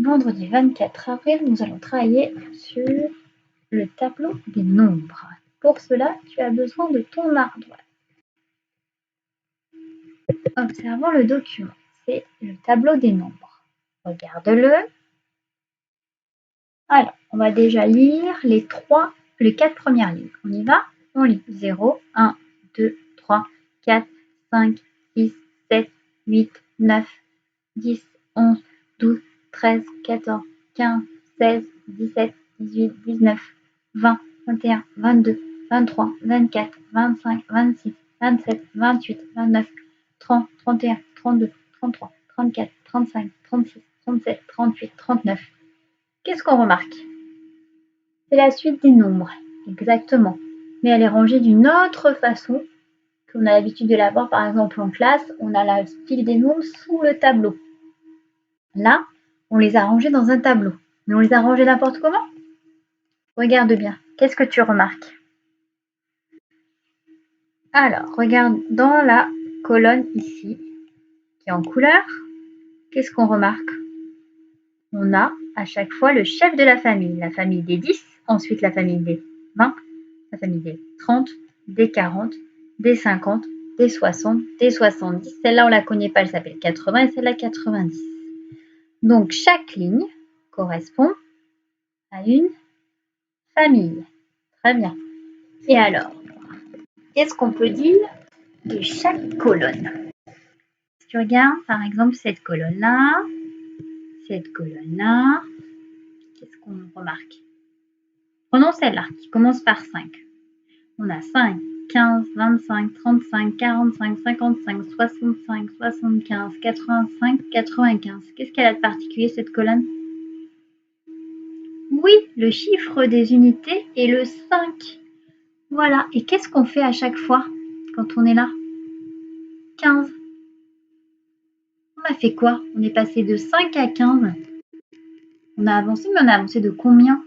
vendredi 24 avril, nous allons travailler sur le tableau des nombres. Pour cela, tu as besoin de ton ardoise. Observons le document. C'est le tableau des nombres. Regarde-le. Alors, on va déjà lire les 4 premières lignes. On y va? On lit 0, 1, 2, 3, 4, 5, 6, 7, 8, 9, 10, 11, 12, 13, 14, 15, 16, 17, 18, 19, 20, 21, 22, 23, 24, 25, 26, 27, 28, 29, 30, 31, 32, 33, 34, 35, 36, 37, 38, 39. Qu'est-ce qu'on remarque? C'est la suite des nombres, exactement. Mais elle est rangée d'une autre façon qu'on a l'habitude de la voir, par exemple en classe, on a le style des nombres sous le tableau. Là, on les a rangés dans un tableau. Mais on les a rangés n'importe comment? Regarde bien. Qu'est-ce que tu remarques? Alors, regarde dans la colonne ici, qui est en couleur. Qu'est-ce qu'on remarque? On a à chaque fois le chef de la famille des 10, ensuite la famille des 20, la famille des 30, des 40, des 50, des 60, des 70. Celle-là, on ne la connaît pas, elle s'appelle 80 et celle-là 90. Donc, chaque ligne correspond à une famille. Très bien. Et alors, qu'est-ce qu'on peut dire de chaque colonne? Si tu regardes, par exemple, cette colonne-là, qu'est-ce qu'on remarque? Prenons celle-là, qui commence par 5. On a 5, 15, 25, 35, 45, 55, 65, 75, 85, 95. Qu'est-ce qu'elle a de particulier, cette colonne? Oui, le chiffre des unités est le 5. Voilà. Et qu'est-ce qu'on fait à chaque fois quand on est là? 15. On a fait quoi? On est passé de 5 à 15. On a avancé, mais on a avancé de combien?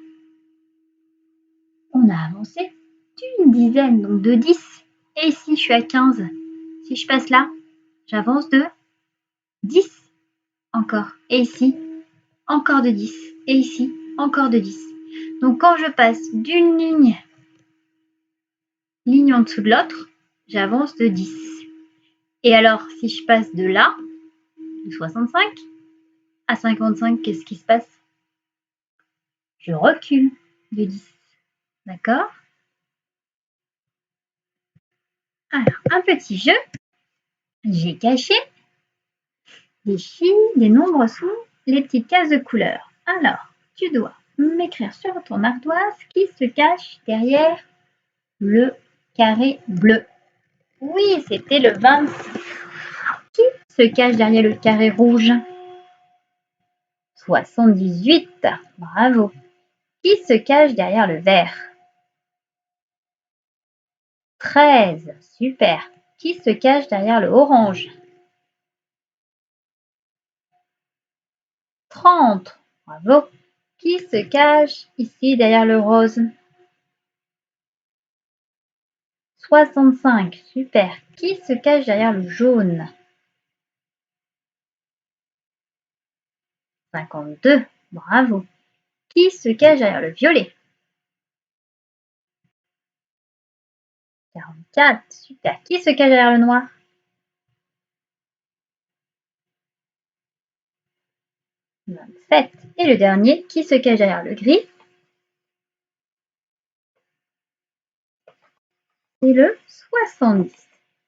On a avancé d'une dizaine, donc de 10. Et ici, je suis à 15. Si je passe là, j'avance de 10. Encore. Et ici, encore de 10. Et ici, encore de 10. Donc, quand je passe d'une ligne en dessous de l'autre, j'avance de 10. Et alors, si je passe de là, de 65 à 55, qu'est-ce qui se passe? Je recule de 10. D'accord? Alors, un petit jeu. J'ai caché des nombres sous les petites cases de couleur. Alors, tu dois m'écrire sur ton ardoise qui se cache derrière le carré bleu. Oui, c'était le 26. Qui se cache derrière le carré rouge? 78. Bravo. Qui se cache derrière le vert? 13. Super. Qui se cache derrière le orange? 30. Bravo. Qui se cache ici derrière le rose? 65. Super. Qui se cache derrière le jaune? 52. Bravo. Qui se cache derrière le violet? 44. Super. Qui se cache derrière le noir? 27. Et le dernier, qui se cache derrière le gris? C'est le 70.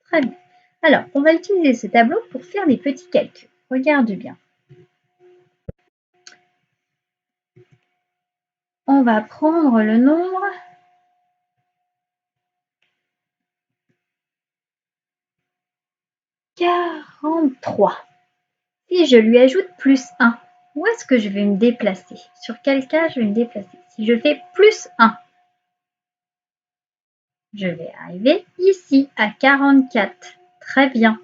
Très bien. Alors, on va utiliser ce tableau pour faire des petits calculs. Regarde bien. On va prendre le nombre 43. Si je lui ajoute plus 1, où est-ce que je vais me déplacer? Sur quelle case je vais me déplacer? Si je fais plus 1, je vais arriver ici à 44. Très bien.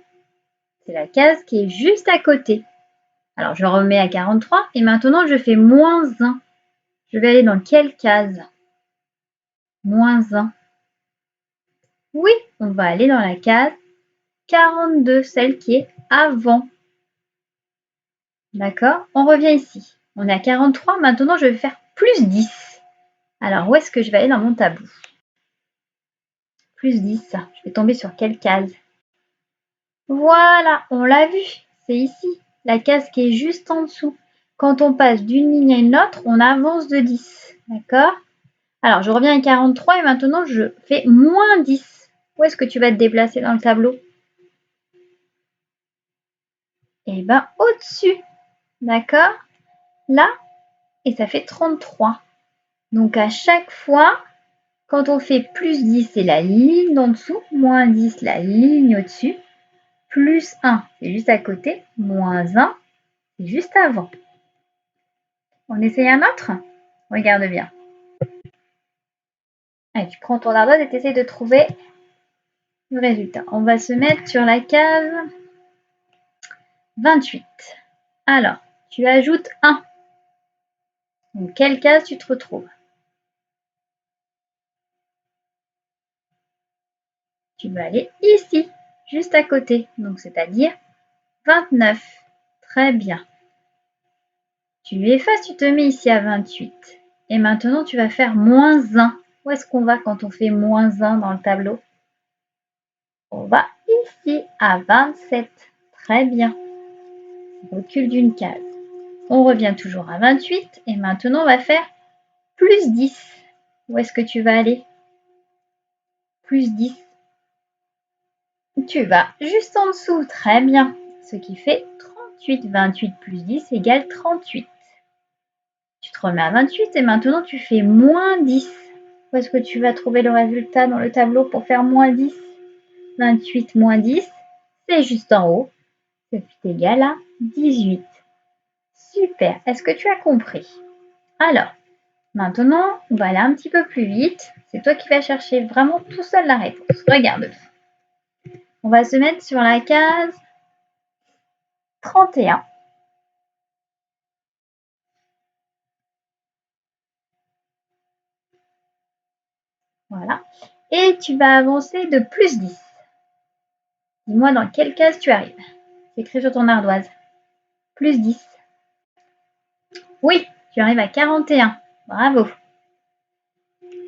C'est la case qui est juste à côté. Alors, je remets à 43 et maintenant, je fais moins 1. Je vais aller dans quelle case? Moins 1. Oui, on va aller dans la case 42, celle qui est avant. D'accord? On revient ici. On est à 43. Maintenant, je vais faire plus 10. Alors, où est-ce que je vais aller dans mon tableau? Plus 10. Je vais tomber sur quelle case? Voilà, on l'a vu. C'est ici, la case qui est juste en dessous. Quand on passe d'une ligne à une autre, on avance de 10. D'accord? Alors, je reviens à 43 et maintenant, je fais moins 10. Où est-ce que tu vas te déplacer dans le tableau? Eh bien, au-dessus. D'accord? Là, et ça fait 33. Donc, à chaque fois, quand on fait plus 10, c'est la ligne d'en dessous, moins 10, la ligne au-dessus, plus 1, c'est juste à côté, moins 1, c'est juste avant. On essaye un autre? Regarde bien. Allez, tu prends ton ardoise et tu essaies de trouver le résultat. On va se mettre sur la case 28. Alors, tu ajoutes 1. Donc, quelle case tu te retrouves? Tu vas aller ici, juste à côté. Donc, c'est-à-dire 29. Très bien. Tu effaces, tu te mets ici à 28. Et maintenant, tu vas faire moins 1. Où est-ce qu'on va quand on fait moins 1 dans le tableau? On va ici à 27. Très bien. On recule d'une case. On revient toujours à 28 et maintenant on va faire plus 10. Où est-ce que tu vas aller? Plus 10. Tu vas juste en dessous. Très bien. Ce qui fait 38. 28 plus 10 égale 38. Tu te remets à 28 et maintenant tu fais moins 10. Où est-ce que tu vas trouver le résultat dans le tableau pour faire moins 10? 28 moins 10, c'est juste en haut. C'est égal à 18. Super. Est-ce que tu as compris? Alors, maintenant, on va aller un petit peu plus vite. C'est toi qui vas chercher vraiment tout seul la réponse. Regarde. On va se mettre sur la case 31. Voilà. Et tu vas avancer de plus 10. Dis-moi dans quelle case tu arrives. C'est écrit sur ton ardoise. Plus 10. Oui, tu arrives à 41. Bravo.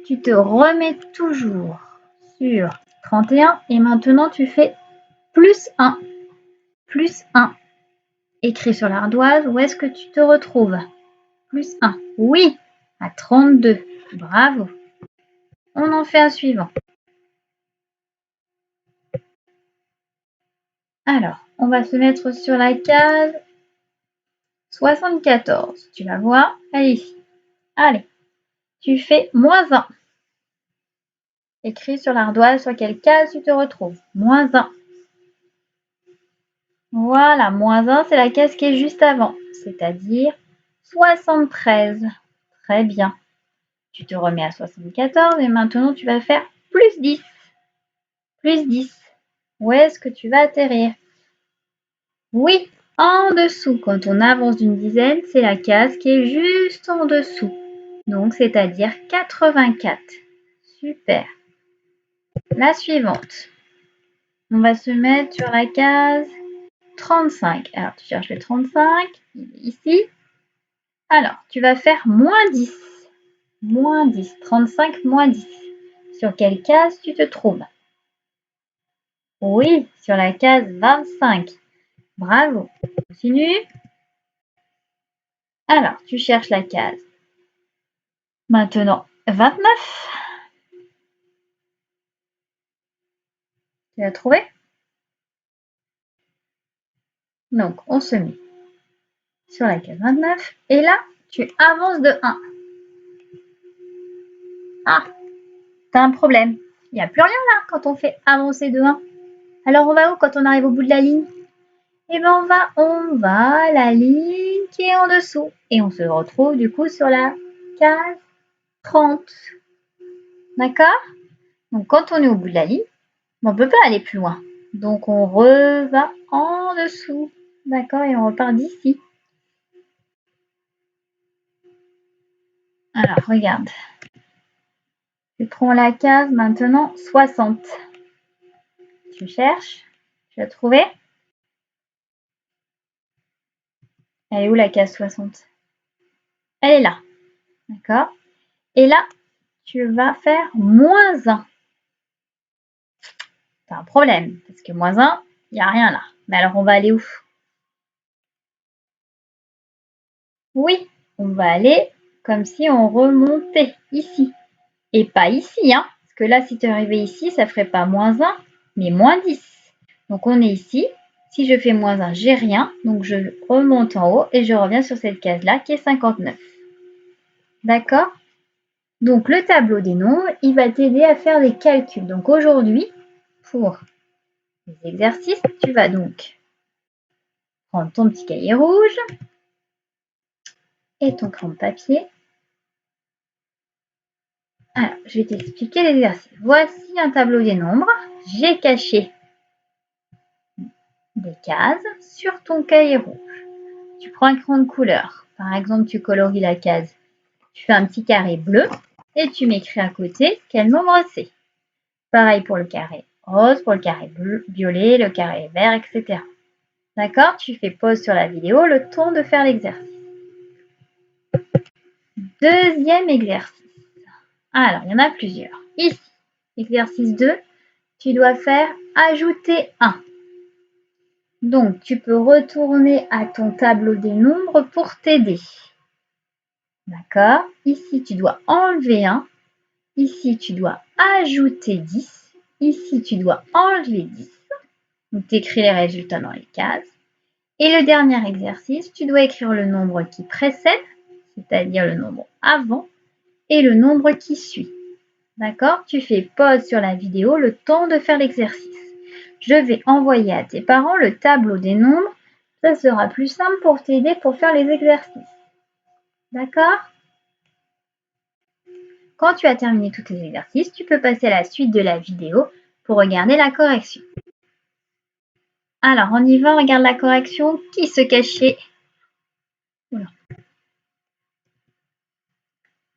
Tu te remets toujours sur 31 et maintenant tu fais plus 1. Plus 1. Écrit sur l'ardoise, où est-ce que tu te retrouves? Plus 1. Oui, à 32. Bravo. On en fait un suivant. Alors, on va se mettre sur la case 74. Tu la vois? Elle est ici. Allez, tu fais moins 1. Écris sur l'ardoise sur quelle case tu te retrouves. Moins 1. Voilà, moins 1, c'est la case qui est juste avant, c'est-à-dire 73. Très bien. Tu te remets à 74 et maintenant tu vas faire plus 10. Plus 10. Où est-ce que tu vas atterrir? Oui, en dessous. Quand on avance d'une dizaine, c'est la case qui est juste en dessous. Donc, c'est-à-dire 84. Super. La suivante. On va se mettre sur la case 35. Alors, tu cherches le 35. Il est ici. Alors, tu vas faire moins 10. Moins 10. 35 moins 10. Sur quelle case tu te trouves? Oui, sur la case 25. Bravo. Continue. Alors, tu cherches la case. Maintenant, 29. Tu l'as trouvé? Donc, on se met sur la case 29. Et là, tu avances de 1. Ah, t'as un problème. Il n'y a plus rien là quand on fait avancer de 1. Alors, on va où quand on arrive au bout de la ligne? Eh bien, on va à la ligne qui est en dessous. Et on se retrouve du coup sur la case 30. D'accord? Donc, quand on est au bout de la ligne, on ne peut pas aller plus loin. Donc, on reva en dessous. D'accord? Et on repart d'ici. Alors, regarde. Tu prends la case maintenant 60. Tu cherches. Tu as trouvé? Elle est où la case 60? elle est là. D'accord? Et là, tu vas faire moins 1. C'est un problème, parce que moins 1, il n'y a rien là. Mais alors, on va aller où? Oui, on va aller comme si on remontait ici. Et pas ici, hein. Parce que là, si tu es arrivé ici, ça ne ferait pas moins 1, mais moins 10. Donc, on est ici. Si je fais moins 1, j'ai rien. Donc, je remonte en haut et je reviens sur cette case-là qui est 59. D'accord? Donc, le tableau des nombres, il va t'aider à faire des calculs. Donc, aujourd'hui, pour les exercices, tu vas donc prendre ton petit cahier rouge et ton crayon de papier. Alors, je vais t'expliquer l'exercice. Voici un tableau des nombres. J'ai caché des cases sur ton cahier rouge. Tu prends un crayon de couleur. Par exemple, tu colories la case. Tu fais un petit carré bleu et tu m'écris à côté quel nombre c'est. Pareil pour le carré rose, pour le carré bleu, violet, le carré vert, etc. D'accord? Tu fais pause sur la vidéo, le temps de faire l'exercice. Deuxième exercice. Alors, il y en a plusieurs. Ici, exercice 2, tu dois faire ajouter 1. Donc, tu peux retourner à ton tableau des nombres pour t'aider. D'accord? Ici, tu dois enlever 1. Ici, tu dois ajouter 10. Ici, tu dois enlever 10. Donc, tu écris les résultats dans les cases. Et le dernier exercice, tu dois écrire le nombre qui précède, c'est-à-dire le nombre avant, et le nombre qui suit. D'accord? Tu fais pause sur la vidéo, le temps de faire l'exercice. Je vais envoyer à tes parents le tableau des nombres. Ça sera plus simple pour t'aider pour faire les exercices. D'accord? Quand tu as terminé tous tes exercices, tu peux passer à la suite de la vidéo pour regarder la correction. Alors, on y va, on regarde la correction. Qui se cachait? Voilà.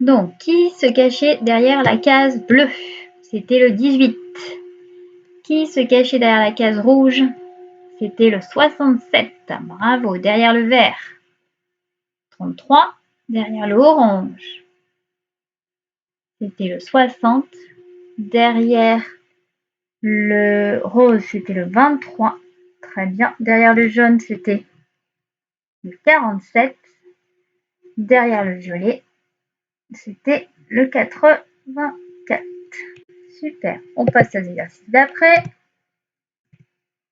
Donc, qui se cachait derrière la case bleue? C'était le 18. Qui se cachait derrière la case rouge? C'était le 67. Bravo. Derrière le vert? 33. Derrière le orange? C'était le 60. Derrière le rose, c'était le 23. Très bien. Derrière le jaune, c'était le 47. Derrière le violet, c'était le 84. Super. On passe à l'exercice d'après.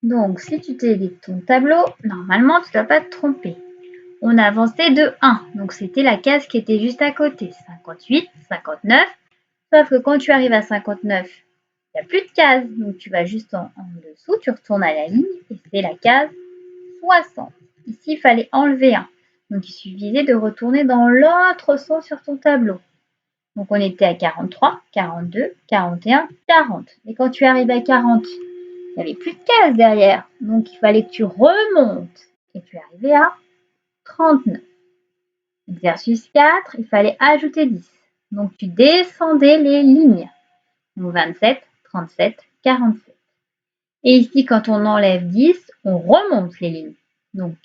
Donc, si tu t'es aidé de ton tableau, normalement, tu ne dois pas te tromper. On a avancé de 1. Donc, c'était la case qui était juste à côté. 58, 59. Sauf que quand tu arrives à 59, il n'y a plus de case. Donc, tu vas juste en dessous, tu retournes à la ligne et c'est la case 60. Ici, il fallait enlever 1. Donc, il suffisait de retourner dans l'autre sens sur ton tableau. Donc, on était à 43, 42, 41, 40. Et quand tu arrives à 40, il n'y avait plus de cases derrière. Donc, il fallait que tu remontes. Et tu es arrivé à 39. Exercice 4, il fallait ajouter 10. Donc, tu descendais les lignes. Donc, 27, 37, 47. Et ici, quand on enlève 10, on remonte les lignes. Donc,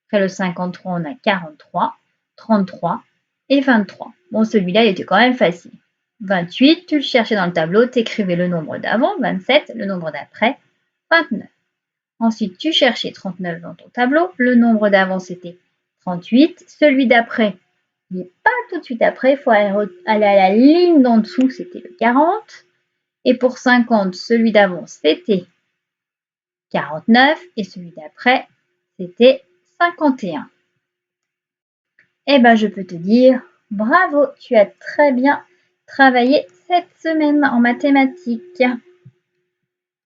après le 53, on a 43, 33 et 23. Bon, celui-là, il était quand même facile. 28, tu le cherchais dans le tableau, tu écrivais le nombre d'avant, 27, le nombre d'après, 29. Ensuite, tu cherchais 39 dans ton tableau, le nombre d'avant, c'était 38, celui d'après, il n'est pas tout de suite après, il faut aller à la ligne d'en dessous, c'était le 40. Et pour 50, celui d'avant, c'était 49 et celui d'après, c'était 51. Eh bien, je peux te dire, bravo, tu as très bien travaillé cette semaine en mathématiques.